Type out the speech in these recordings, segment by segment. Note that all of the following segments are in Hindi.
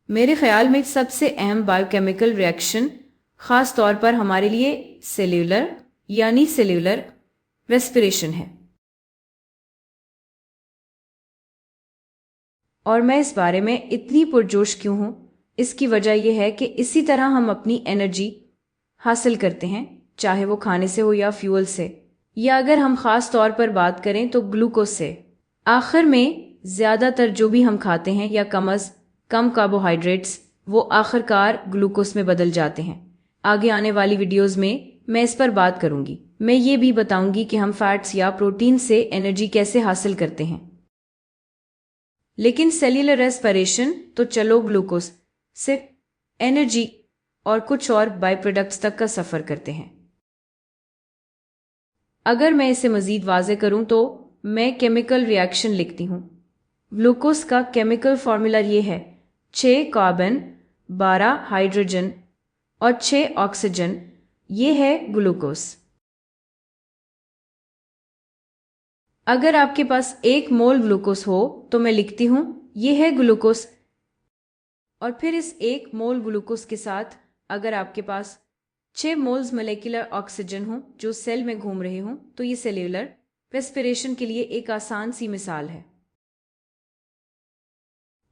मेरे ख्याल में सबसे अहम बायोकेमिकल रिएक्शन ख़ास तौर पर हमारे लिए सेल्यूलर रेस्पिरेशन है। और मैं इस बारे में इतनी पुरजोश क्यों हूँ? इसकी वजह यह है कि इसी तरह हम अपनी एनर्जी हासिल करते हैं, चाहे वो खाने से हो या फ्यूल से, या अगर हम ख़ास तौर पर बात करें तो ग्लूकोज से। आखिर में ज़्यादातर जो भी हम खाते हैं या कम अज़ कम कार्बोहाइड्रेट्स, वो आखिरकार ग्लूकोज में बदल जाते हैं। आगे आने वाली वीडियोस में मैं इस पर बात करूंगी। मैं ये भी बताऊंगी कि हम फैट्स या प्रोटीन से एनर्जी कैसे हासिल करते हैं। लेकिन सेल्यूलर रेस्पिरेशन तो चलो ग्लूकोज से एनर्जी और कुछ और बाय प्रोडक्ट्स तक का सफ़र करते हैं। अगर मैं इसे मज़ीद वाज़े करूं तो मैं केमिकल रिएक्शन लिखती हूँ। ग्लूकोज का केमिकल फॉर्मूला ये है: 6 कार्बन, 12 हाइड्रोजन और 6 ऑक्सीजन। ये है ग्लूकोज। अगर आपके पास 1 मोल ग्लूकोज हो तो मैं लिखती हूँ ये है ग्लूकोज। और फिर इस 1 मोल ग्लूकोज के साथ अगर आपके पास 6 मोल्स मोलेकुलर ऑक्सीजन हो जो सेल में घूम रहे हों, तो ये सेल्यूलर रेस्पिरेशन के लिए एक आसान सी मिसाल है।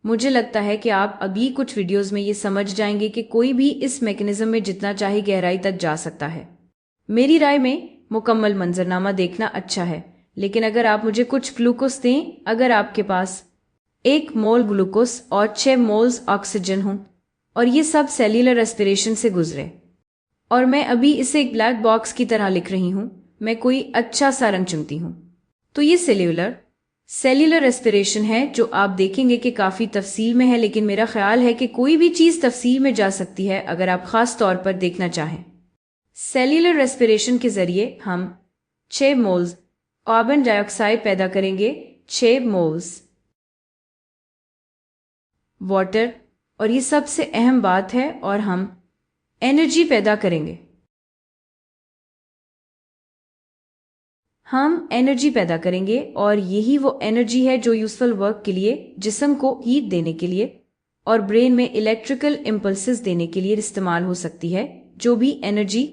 मुझे लगता है कि आप अभी कुछ वीडियोस में ये समझ जाएंगे कि कोई भी इस मैकेनिज्म में जितना चाहे गहराई तक जा सकता है। मेरी राय में मुकम्मल मंजरनामा देखना अच्छा है, लेकिन अगर आप मुझे कुछ ग्लूकोज दें, अगर आपके पास 1 मोल ग्लूकोज और 6 मोल्स ऑक्सीजन हों और ये सब सेल्यूलर रेस्पिरेशन से गुजरे, और मैं अभी इसे एक ब्लैक बॉक्स की तरह लिख रही हूँ, मैं कोई अच्छा सा रंग चुनती हूँ, तो ये सेल्यूलर रेस्पिरेशन है, जो आप देखेंगे कि काफ़ी तफसील में है। लेकिन मेरा ख्याल है कि कोई भी चीज़ तफसील में जा सकती है अगर आप ख़ास तौर पर देखना चाहें। सेल्यूलर रेस्पिरेशन के ज़रिए हम 6 मोल्स कार्बन डाइऑक्साइड पैदा करेंगे, 6 मोल्स वाटर, और ये सबसे अहम बात है, और हम एनर्जी पैदा करेंगे। हम एनर्जी पैदा करेंगे और यही वो एनर्जी है जो यूजफुल वर्क के लिए, जिस्म को हीट देने के लिए और ब्रेन में इलेक्ट्रिकल इम्पल्सेस देने के लिए इस्तेमाल हो सकती है। जो भी एनर्जी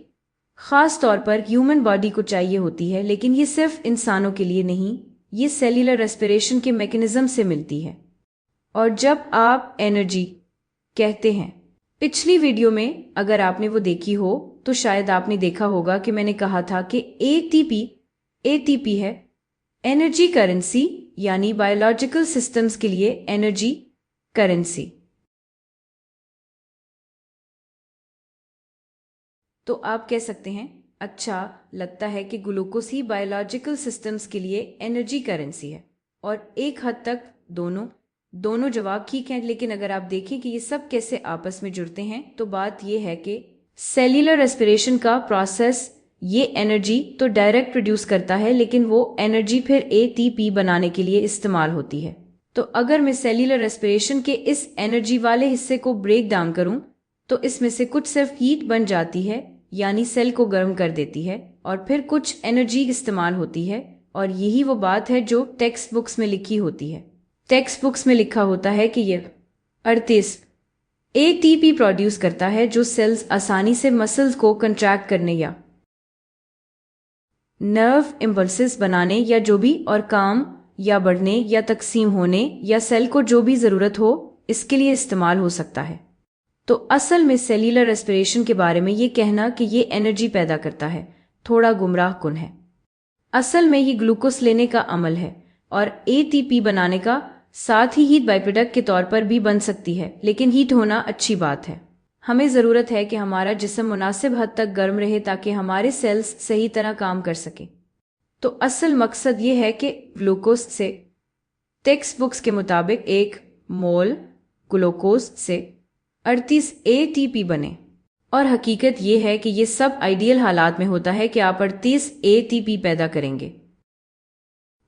खास तौर पर ह्यूमन बॉडी को चाहिए होती है, लेकिन ये सिर्फ इंसानों के लिए नहीं, ये सेल्यूलर रेस्पिरेशन के मैकेनिज्म से मिलती है। और जब आप एनर्जी कहते हैं, पिछली वीडियो में अगर आपने वो देखी हो तो शायद आपने देखा होगा कि मैंने कहा था कि एटीपी है एनर्जी करेंसी, यानी बायोलॉजिकल सिस्टम्स के लिए एनर्जी करेंसी। तो आप कह सकते हैं, अच्छा लगता है कि ग्लूकोज ही बायोलॉजिकल सिस्टम्स के लिए एनर्जी करेंसी है, और एक हद तक दोनों जवाब ठीक हैं। लेकिन अगर आप देखें कि ये सब कैसे आपस में जुड़ते हैं, तो बात यह है कि सेल्यूलर रेस्पिरेशन का प्रोसेस ये एनर्जी तो डायरेक्ट प्रोड्यूस करता है, लेकिन वो एनर्जी फिर एटीपी बनाने के लिए इस्तेमाल होती है। तो अगर मैं सेल्यूलर रेस्पिरेशन के इस एनर्जी वाले हिस्से को ब्रेक डाउन करूं, तो इसमें से कुछ सिर्फ हीट बन जाती है, यानी सेल को गर्म कर देती है, और फिर कुछ एनर्जी इस्तेमाल होती है। और यही वो बात है जो टेक्स्ट बुक्स में लिखी होती है। टेक्स्ट बुक्स में लिखा होता है कि यह 38 एटीपी प्रोड्यूस करता है, जो सेल्स आसानी से मसल्स को कंट्रैक्ट करने या नर्व इम्पल्सेस बनाने या जो भी और काम या बढ़ने या तकसीम होने या सेल को जो भी ज़रूरत हो, इसके लिए इस्तेमाल हो सकता है। तो असल में सेल्यूलर रेस्पिरेशन के बारे में ये कहना कि ये एनर्जी पैदा करता है थोड़ा गुमराह कुन है। असल में ये ग्लूकोज लेने का अमल है और एटीपी बनाने का, साथ ही हीट बाई प्रोडक्ट के तौर पर भी बन सकती है। लेकिन हीट होना अच्छी बात है। हमें ज़रूरत है कि हमारा जिस्म मुनासिब हद तक गर्म रहे ताकि हमारे सेल्स सही तरह काम कर सकें। तो असल मकसद ये है कि ग्लूकोज से, टेक्स्ट बुक्स के मुताबिक 1 मोल ग्लूकोज से 38 एटीपी बने। और हकीकत ये है कि ये सब आइडियल हालात में होता है कि आप 38 एटीपी पैदा करेंगे।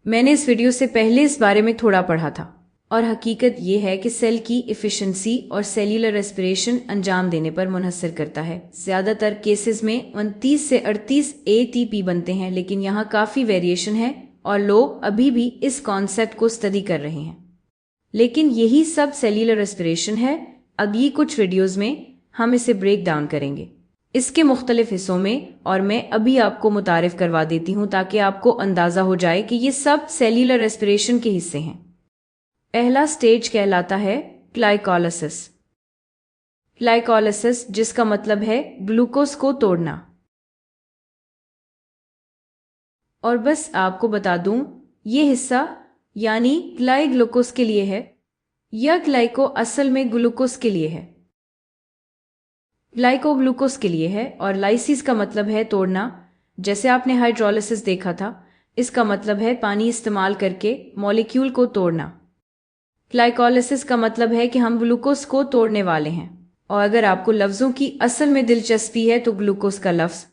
मैंने इस वीडियो से पहले इस बारे में थोड़ा पढ़ा था, और हकीकत ये है कि सेल की एफिशिएंसी और सेल्यूलर रेस्पिरेशन अंजाम देने पर मुनहसर करता है। ज़्यादातर केसेस में 29 से 38 एटीपी बनते हैं, लेकिन यहाँ काफ़ी वेरिएशन है और लोग अभी भी इस कॉन्सेप्ट को स्टडी कर रहे हैं। लेकिन यही सब सेल्यूलर रेस्पिरेशन है अगली कुछ वीडियोज़ में हम इसे ब्रेक डाउन करेंगे इसके मुख्तलिफ हिस्सों में, और मैं अभी आपको मुतारिफ करवा देती हूँ ताकि आपको अंदाज़ा हो जाए कि ये सब सेल्यूलर रेस्पिरेशन के हिस्से हैं। पहला स्टेज कहलाता है ग्लाइकोलाइसिस। ग्लाइकोलाइसिस जिसका मतलब है ग्लूकोज को तोड़ना। और बस आपको बता दूं, ये हिस्सा यानी ग्लाइकोलाइसिस के लिए है या ग्लाइको असल में ग्लूकोज के लिए है। ग्लाइकोग्लूकोज के लिए है और लाइसिस का मतलब है तोड़ना। जैसे आपने हाइड्रोलिसिस देखा था, इसका मतलब है पानी इस्तेमाल करके मॉलिक्यूल को तोड़ना। ग्लाइकोलाइसिस का मतलब है कि हम ग्लूकोज को तोड़ने वाले हैं। और अगर आपको लफ्ज़ों की असल में दिलचस्पी है तो ग्लूकोज का लफ्ज़,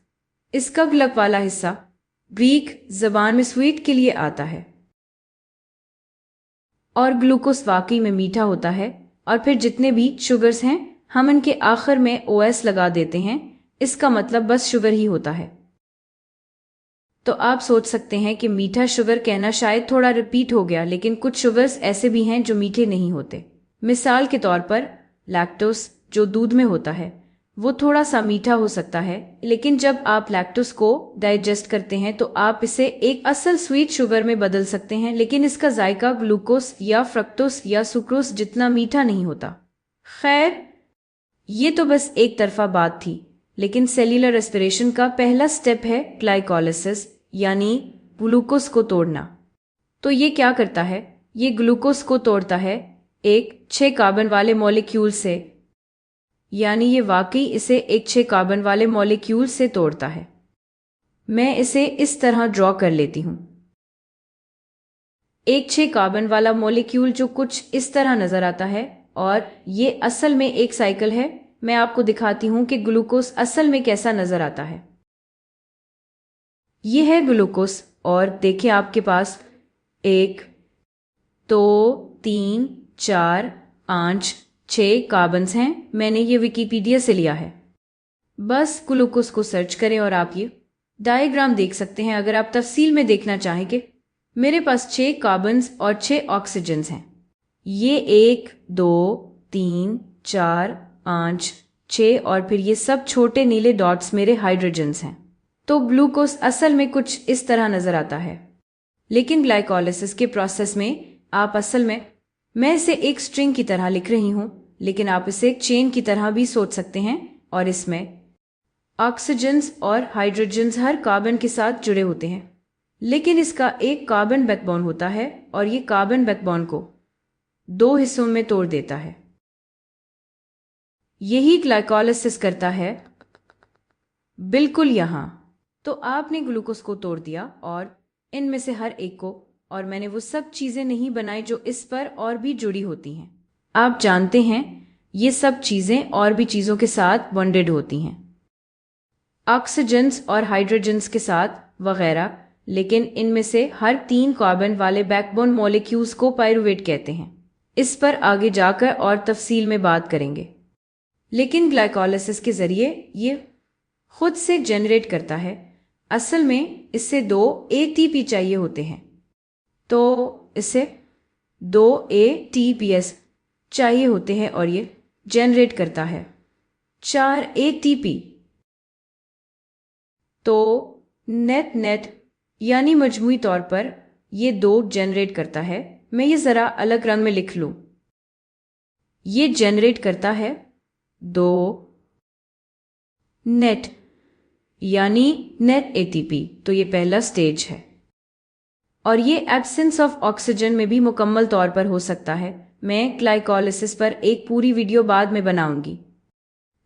इसका ग्लक वाला हिस्सा ग्रीक जबान में स्वीट के लिए आता है। और ग्लूकोज वाकई में मीठा होता है। और फिर जितने भी शुगर्स हैं हम इनके आखिर में ओएस लगा देते हैं, इसका मतलब बस शुगर ही होता है। तो आप सोच सकते हैं कि मीठा शुगर कहना शायद थोड़ा रिपीट हो गया, लेकिन कुछ शुगर्स ऐसे भी हैं जो मीठे नहीं होते। मिसाल के तौर पर लैक्टोस जो दूध में होता है वो थोड़ा सा मीठा हो सकता है, लेकिन जब आप लैक्टोस को डाइजेस्ट करते हैं तो आप इसे एक असल स्वीट शुगर में बदल सकते हैं, लेकिन इसका जायका ग्लूकोस या फ्रक्टोस या सुक्रोस जितना मीठा नहीं होता। खैर, ये तो बस एक तरफा बात थी, लेकिन सेल्यूलर रेस्पिरेशन का पहला स्टेप है ग्लाइकोलाइसिस यानी ग्लूकोज को तोड़ना। तो ये क्या करता है? ये ग्लूकोज को तोड़ता है एक 6 कार्बन वाले मॉलिक्यूल से, यानी ये वाकई इसे एक 6 कार्बन वाले मॉलिक्यूल से तोड़ता है। मैं इसे इस तरह ड्रॉ कर लेती हूं। एक 6 कार्बन वाला मॉलिक्यूल जो कुछ इस तरह नजर आता है, और ये असल में एक साइकिल है। मैं आपको दिखाती हूं कि ग्लूकोज असल में कैसा नजर आता है। ये है ग्लूकोज, और देखिए आपके पास 1 2 3 4 5 6 कार्बन्स हैं। मैंने ये विकिपीडिया से लिया है। बस ग्लूकोज को सर्च करें और आप ये डायग्राम देख सकते हैं। अगर आप तफसील में देखना चाहें कि मेरे पास 6 कार्बन्स और 6 ऑक्सीजन्स हैं। ये 1 2 3 4 5 6 और फिर ये सब छोटे नीले डॉट्स मेरे हाइड्रोजन्स हैं। तो ग्लूकोज असल में कुछ इस तरह नजर आता है। लेकिन ग्लाइकोलाइसिस के प्रोसेस में आप असल में, मैं इसे एक स्ट्रिंग की तरह लिख रही हूं, लेकिन आप इसे एक चेन की तरह भी सोच सकते हैं, और इसमें ऑक्सीजन्स और हाइड्रोजन्स हर कार्बन के साथ जुड़े होते हैं। लेकिन इसका एक कार्बन बैकबोन होता है और ये कार्बन बैकबोन को 2 हिस्सों में तोड़ देता है। यही ग्लाइकोलाइसिस करता है बिल्कुल यहां। तो आपने ग्लूकोज को तोड़ दिया और इनमें से हर एक को, और मैंने वो सब चीजें नहीं बनाई जो इस पर और भी जुड़ी होती हैं। आप जानते हैं ये सब चीजें और भी चीजों के साथ बॉन्डेड होती हैं, ऑक्सीजन्स और हाइड्रोजन्स के साथ वगैरह। लेकिन इनमें से हर 3 कार्बन वाले बैकबोन मॉलिक्यूल्स को पाइरुवेट कहते हैं। इस पर आगे जाकर और तफसील में बात करेंगे। लेकिन ग्लाइकोलाइसिस के जरिए ये खुद से जनरेट करता है। असल में इससे 2 एटीपी चाहिए होते हैं, तो इसे 2 एटीपीएस चाहिए होते हैं और ये जनरेट करता है 4 एटीपी। तो नेट यानी मजमूई तौर पर ये 2 जनरेट करता है। मैं ये जरा अलग रंग में लिख लूं। ये जनरेट करता है 2 नेट यानी नेट एटीपी। तो ये पहला स्टेज है, और ये एब्सेंस ऑफ ऑक्सीजन में भी मुकम्मल तौर पर हो सकता है। मैं ग्लाइकोलाइसिस पर एक पूरी वीडियो बाद में बनाऊंगी।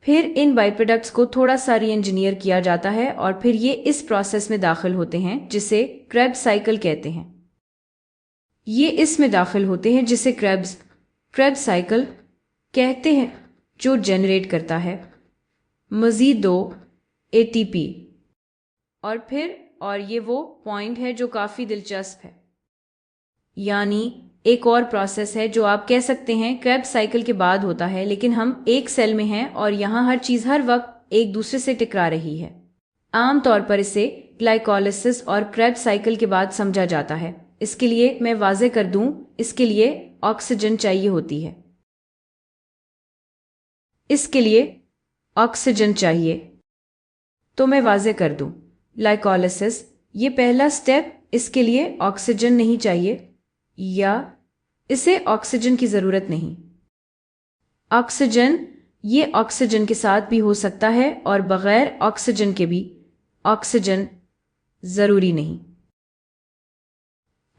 फिर इन बाई प्रोडक्ट्स को थोड़ा सा री इंजीनियर किया जाता है और फिर ये इस प्रोसेस में दाखिल होते हैं जिसे क्रेब्स साइकिल कहते हैं। ये इसमें दाखिल होते हैं जिसे क्रेब्स साइकिल कहते हैं, जो जनरेट करता है मजीद 2 एटीपी। और ये वो पॉइंट है जो काफ़ी दिलचस्प है, यानी एक और प्रोसेस है जो आप कह सकते हैं क्रेब्स साइकिल के बाद होता है, लेकिन हम एक सेल में हैं और यहाँ हर चीज़ हर वक्त एक दूसरे से टकरा रही है। आमतौर पर इसे ग्लाइकोलाइसिस और क्रेब्स साइकिल के बाद समझा जाता है। इसके लिए मैं वाज़ेह कर दूं, इसके लिए ऑक्सीजन चाहिए होती है। इसके लिए ऑक्सीजन चाहिए। तो मैं वाजे कर दूं, ग्लाइकोलाइसिस ये पहला स्टेप, इसके लिए ऑक्सीजन नहीं चाहिए या इसे ऑक्सीजन की जरूरत नहीं। ऑक्सीजन ये ऑक्सीजन के साथ भी हो सकता है और बगैर ऑक्सीजन के भी। ऑक्सीजन जरूरी नहीं।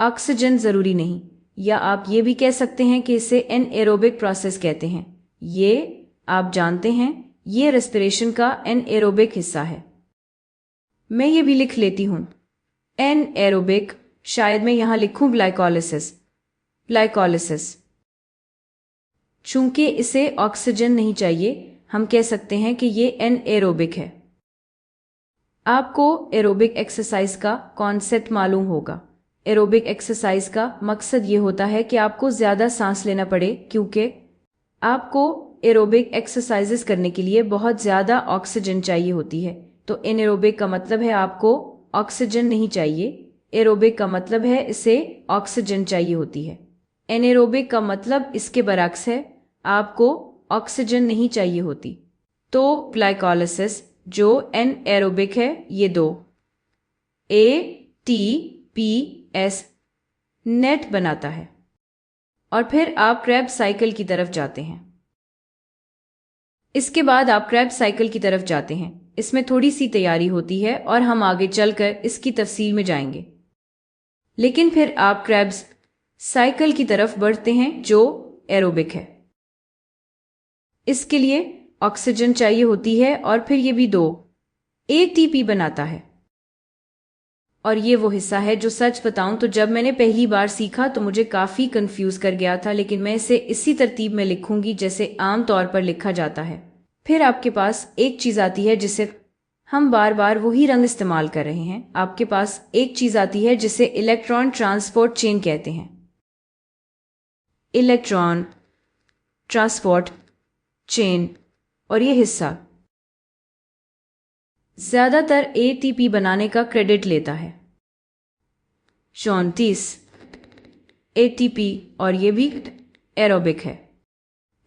ऑक्सीजन जरूरी नहीं, या आप ये भी कह सकते हैं कि इसे एनएरोबिक प्रोसेस कहते हैं। ये आप जानते हैं, ये रेस्पिरेशन का एनएरोबिक हिस्सा है। मैं ये भी लिख लेती हूं, एनएरोबिक। शायद मैं यहां लिखूं ग्लाइकोलाइसिस। ग्लाइकोलाइसिस चूंकि इसे ऑक्सीजन नहीं चाहिए, हम कह सकते हैं कि ये एनएरोबिक है। आपको एरोबिक एक्सरसाइज का कॉन्सेप्ट मालूम होगा। एरोबिक एक्सरसाइज का मकसद ये होता है कि आपको ज़्यादा सांस लेना पड़े, क्योंकि आपको एरोबिक एक्सरसाइजेस करने के लिए बहुत ज़्यादा ऑक्सीजन चाहिए होती है। तो एनएरोबिक का मतलब है आपको ऑक्सीजन नहीं चाहिए, एरोबिक का मतलब है इसे ऑक्सीजन चाहिए होती है। एनएरोबिक का मतलब इसके बरक्स है, आपको ऑक्सीजन नहीं चाहिए होती। तो ग्लाइकोलाइसिस जो एनएरोबिक है, ये दो ATPs नेट बनाता है और फिर आप क्रेब्स साइकिल की तरफ जाते हैं। इसके बाद आप क्रेब्स साइकिल की तरफ जाते हैं। इसमें थोड़ी सी तैयारी होती है और हम आगे चलकर इसकी तफसील में जाएंगे। लेकिन फिर आप क्रेब्स साइकिल की तरफ बढ़ते हैं जो एरोबिक है। इसके लिए ऑक्सीजन चाहिए होती है और फिर ये भी दो ATP बनाता है। और ये वो हिस्सा है जो सच बताऊं तो जब मैंने पहली बार सीखा तो मुझे काफ़ी कंफ्यूज कर गया था, लेकिन मैं इसे इसी तरतीब में लिखूंगी जैसे आम तौर पर लिखा जाता है। फिर आपके पास एक चीज़ आती है जिसे हम बार बार वही रंग इस्तेमाल कर रहे हैं। आपके पास एक चीज़ आती है जिसे इलेक्ट्रॉन ट्रांसपोर्ट चेन कहते हैं। इलेक्ट्रॉन ट्रांसपोर्ट चेन, और ये हिस्सा ज़्यादातर ATP बनाने का क्रेडिट लेता है। 34 ATP, और ये भी एरोबिक है।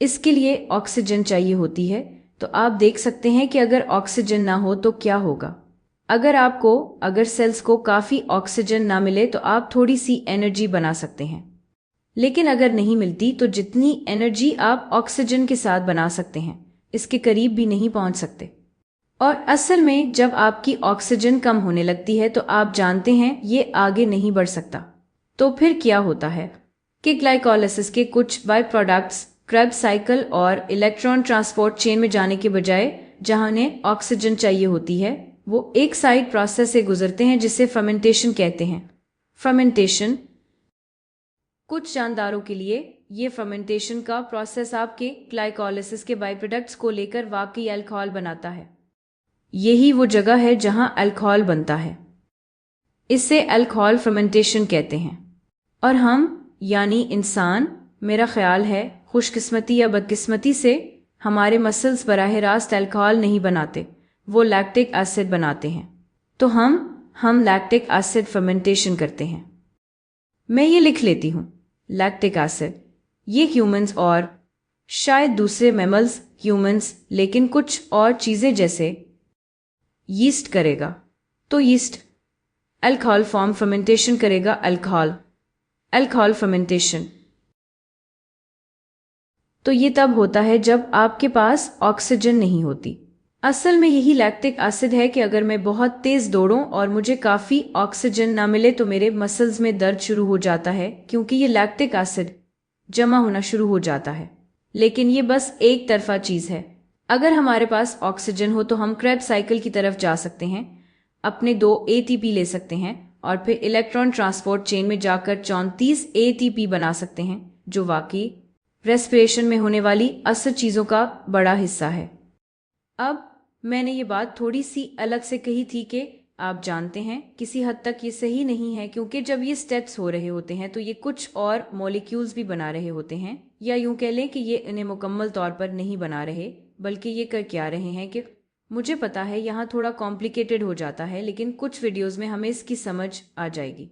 इसके लिए ऑक्सीजन चाहिए होती है। तो आप देख सकते हैं कि अगर ऑक्सीजन ना हो तो क्या होगा। अगर सेल्स को काफ़ी ऑक्सीजन ना मिले तो आप थोड़ी सी एनर्जी बना सकते हैं, लेकिन अगर नहीं मिलती तो जितनी एनर्जी आप ऑक्सीजन के साथ बना सकते हैं, इसके करीब भी नहीं पहुंच सकते। और असल में जब आपकी ऑक्सीजन कम होने लगती है तो आप जानते हैं ये आगे नहीं बढ़ सकता। तो फिर क्या होता है कि ग्लाइकोलाइसिस के कुछ बाय प्रोडक्ट्स क्रेब्स साइकिल और इलेक्ट्रॉन ट्रांसपोर्ट चेन में जाने के बजाय जहां उन्हें ऑक्सीजन चाहिए होती है, वो एक साइड प्रोसेस से गुजरते हैं जिसे फर्मेंटेशन कहते हैं। फर्मेंटेशन कुछ जानदारों के लिए ये फर्मेंटेशन का प्रोसेस आपके ग्लाइकोलाइसिस के बाय प्रोडक्ट्स को लेकर वाकई अल्कोहल बनाता है। यही वो जगह है जहां अल्कोहल बनता है। इसे अल्कोहल फर्मेंटेशन कहते हैं। और हम यानी इंसान, मेरा ख्याल है खुशकिस्मती या बदकिस्मती से हमारे मसल्स बराह रास्त अल्कोहल नहीं बनाते, वो लैक्टिक एसिड बनाते हैं। तो हम लैक्टिक एसिड फर्मेंटेशन करते हैं। मैं ये लिख लेती हूँ, लैक्टिक एसिड ये ह्यूमंस और शायद दूसरे मैमल्स, ह्यूमंस लेकिन कुछ और चीज़ें जैसे यीस्ट करेगा। तो यीस्ट अल्कोहल फॉर्म फर्मेंटेशन करेगा। अल्कोहल फर्मेंटेशन तो ये तब होता है जब आपके पास ऑक्सीजन नहीं होती। असल में यही लैक्टिक एसिड है कि अगर मैं बहुत तेज दौड़ूं और मुझे काफ़ी ऑक्सीजन ना मिले तो मेरे मसल्स में दर्द शुरू हो जाता है, क्योंकि ये लैक्टिक एसिड जमा होना शुरू हो जाता है। लेकिन ये बस एक तरफा चीज़ है। अगर हमारे पास ऑक्सीजन हो तो हम क्रेब्स साइकिल की तरफ जा सकते हैं, अपने 2 ATP ले सकते हैं और फिर इलेक्ट्रॉन ट्रांसपोर्ट चेन में जाकर 34 ATP बना सकते हैं, जो वाकई रेस्पिरेशन में होने वाली असर चीज़ों का बड़ा हिस्सा है। अब मैंने ये बात थोड़ी सी अलग से कही थी कि आप जानते हैं किसी हद तक ये सही नहीं है, क्योंकि जब ये स्टेप्स हो रहे होते हैं तो ये कुछ और मॉलिक्यूल्स भी बना रहे होते हैं, या यूं कह लें कि ये इन्हें मुकम्मल तौर पर नहीं बना रहे, बल्कि ये कर क्या रहे हैं कि मुझे पता है यहाँ थोड़ा कॉम्प्लिकेटेड हो जाता है, लेकिन कुछ वीडियोज़ में हमें इसकी समझ आ जाएगी।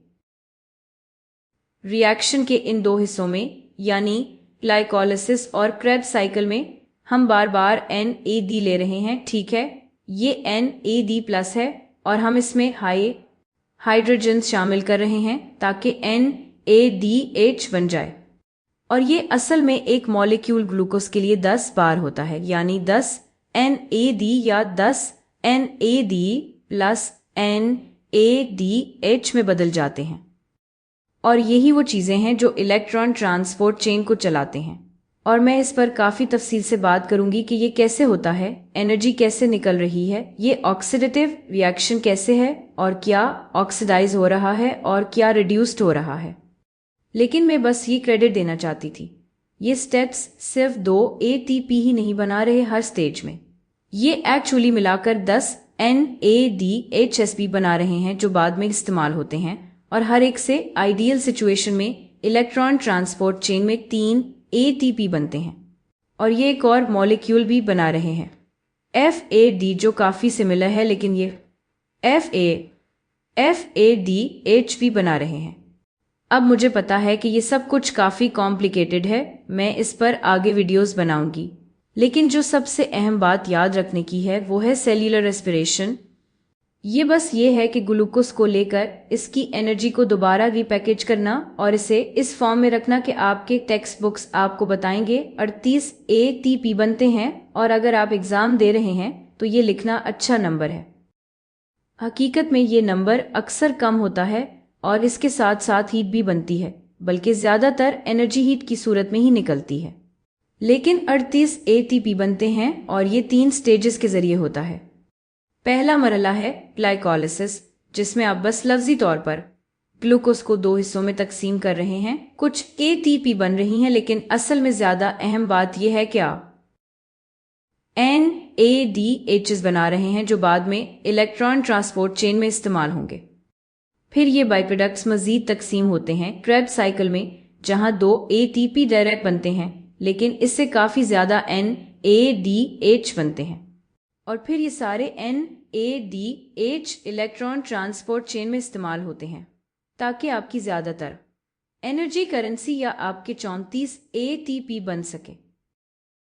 रिएक्शन के इन 2 हिस्सों में यानी ग्लाइकोलाइसिस और क्रेब्स साइकिल में हम बार बार NAD ले रहे हैं, ठीक है। ये NAD प्लस है और हम इसमें हाइड्रोजन शामिल कर रहे हैं ताकि NADH बन जाए। और ये असल में एक मॉलिक्यूल ग्लूकोज के लिए 10 बार होता है, यानी 10 NAD या 10 NAD प्लस NADH में बदल जाते हैं। और यही वो चीज़ें हैं जो इलेक्ट्रॉन ट्रांसपोर्ट चेन को चलाते हैं। और मैं इस पर काफ़ी तफसील से बात करूंगी कि ये कैसे होता है, एनर्जी कैसे निकल रही है, ये ऑक्सीडेटिव रिएक्शन कैसे है और क्या ऑक्सीडाइज हो रहा है और क्या रिड्यूस्ड हो रहा है। लेकिन मैं बस ये क्रेडिट देना चाहती थी, ये स्टेप्स सिर्फ 2 ATP ही नहीं बना रहे हर स्टेज में, ये एक्चुअली मिलाकर 10 NADHs भी बना रहे हैं जो बाद में इस्तेमाल होते हैं। और हर एक से आइडियल सिचुएशन में इलेक्ट्रॉन ट्रांसपोर्ट चेन में 3 ATP बनते हैं। और ये एक और मॉलिक्यूल भी बना रहे हैं FAD, जो काफ़ी सिमिलर है, लेकिन ये FADH भी बना रहे हैं। अब मुझे पता है कि ये सब कुछ काफ़ी कॉम्प्लिकेटेड है, मैं इस पर आगे वीडियोस बनाऊंगी, लेकिन जो सबसे अहम बात याद रखने की है वो है सेल्यूलर रेस्पिरेशन। ये बस ये है कि ग्लूकोज को लेकर इसकी एनर्जी को दोबारा रीपैकेज करना और इसे इस फॉर्म में रखना कि आपके टेक्स्ट बुक्स आपको बताएंगे 38 ATP बनते हैं, और अगर आप एग्ज़ाम दे रहे हैं तो ये लिखना अच्छा नंबर है। हकीकत में ये नंबर अक्सर कम होता है और इसके साथ साथ हीट भी बनती है, बल्कि ज़्यादातर एनर्जी हीट की सूरत में ही निकलती है। लेकिन 38 ATP बनते हैं और ये 3 स्टेजेस के जरिए होता है। पहला मरहला है ग्लाइकोलिसिस, जिसमें आप बस लफ्जी तौर पर ग्लूकोज को 2 हिस्सों में तकसीम कर रहे हैं। कुछ ATP बन रही हैं, लेकिन असल में ज़्यादा अहम बात यह है कि आप NADHs बना रहे हैं जो बाद में इलेक्ट्रॉन ट्रांसपोर्ट चेन में इस्तेमाल होंगे। फिर ये बाई प्रोडक्ट्स मजीद तकसीम होते हैं क्रेब्स साइकिल में, जहां 2 ATP डायरेक्ट बनते हैं, लेकिन इससे काफ़ी ज़्यादा NADH बनते हैं। और फिर ये सारे NADH इलेक्ट्रॉन ट्रांसपोर्ट चेन में इस्तेमाल होते हैं ताकि आपकी ज़्यादातर एनर्जी करेंसी या आपके 34 ATP बन सके।